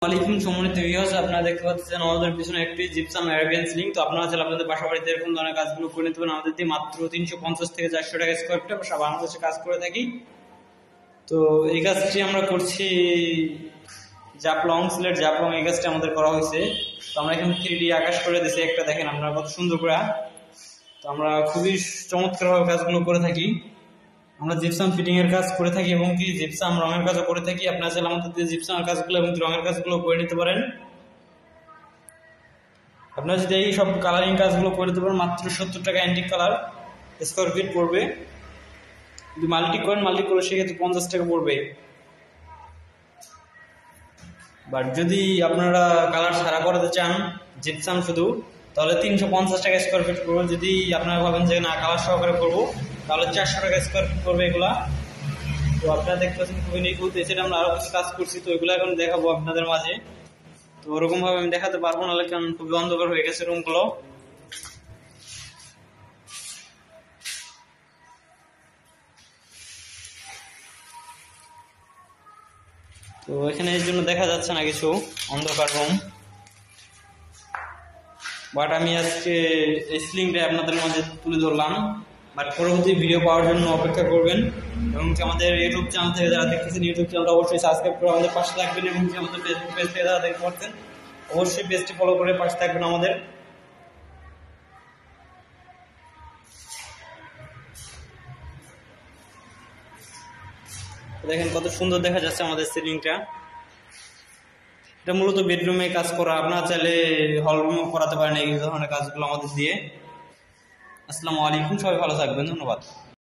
ওয়ালাইকুম সম্মানিত ভিউয়ার্স, আপনারা দেখতে পাচ্ছেন আমাদের পিছনে একটি জিপসাম অ্যারাবিয়ান সিলিং। তো আপনারা চাইলে আপনাদের বাসা বাড়িতে এরকম ধরনের কাজগুলো করে নিতে পারেন আমাদের দিয়ে মাত্র 350 থেকে 400 টাকা স্কয়ার ফিট। আমরা সারা বাংলাদেশে কাজ করে থাকি। তো এই কাজটি আমরা করছি জাফলং, সিলেট জাফলং। এই কাজটি আমাদের করা হয়েছে। তো আমরা এখানে 3D আকাশ করে দিয়েছি একটা, দেখেন আপনারা কত সুন্দর করে। তো আমরা খুবই চমৎকারভাবে কাজগুলো করে থাকি। আমরা জিপসাম ফিটিং এর কাজ করে থাকি এবং কি জিপসাম রঙের কাজও করে থাকি। আপনারা চাইলে আমাদের দিয়ে জিপসামের কাজগুলো এবং রঙের কাজগুলো করে নিতে পারেন। আপনারা যদি এই সব কালারিং কাজগুলো করে দিতে পারেন মাত্র 70 টাকা অ্যান্টিক কালার স্কোয়ার ফিট পড়বে। যদি মাল্টি করেন, মাল্টি করে সেক্ষেত্রে 50 টাকা পড়বে। বাট যদি আপনারা কালার ছাড়া করাতে চান জিপসাম শুধু, তাহলে 350 টাকা স্কোয়ার ফিট পড়বে। যদি আপনারা ভাবেন যে না কালার সহকারে করবো, তাহলে 400 টাকা স্কোয়ার ফিট পড়বে এগুলা। তো আপনারা দেখতে পাচ্ছেন খুবই নিখুঁত। এছাড়া আমরা আরো কিছু কাজ করছি, তো এগুলো এখন দেখাবো আপনাদের মাঝে। তো ওরকম ভাবে আমি দেখাতে পারবো না, কারণ খুবই অন্ধকার হয়ে গেছে রুমগুলো। তো এখানে এর জন্য দেখা যাচ্ছে না কিছু, অন্ধকার রুম। বাট আমি আজকে এই সিলিংটা আপনাদের মাঝে তুলে ধরলাম। বাট পরবর্তী ভিডিও পাওয়ার জন্য অপেক্ষা করবেন এবং আমাদের ইউটিউব চ্যানেল থেকে যারা দেখতেছেন ইউটিউব চ্যানেলটা অবশ্যই সাবস্ক্রাইব করে আমাদের পাশে থাকবেন এবং আমাদের ফেসবুক পেজ থেকে যারা দেখতে পাচ্ছেন অবশ্যই পেজটি ফলো করে পাশে থাকবেন আমাদের। দেখেন কত সুন্দর দেখা যাচ্ছে আমাদের সিলিংটা। এটা মূলত বেডরুমে কাজ করা, আপনারা চাইলে হল রুমও করাতে পারেন এই ধরনের কাজগুলো আমাদের দিয়ে। আসসালামু আলাইকুম, সবাই ভালো থাকবেন, ধন্যবাদ।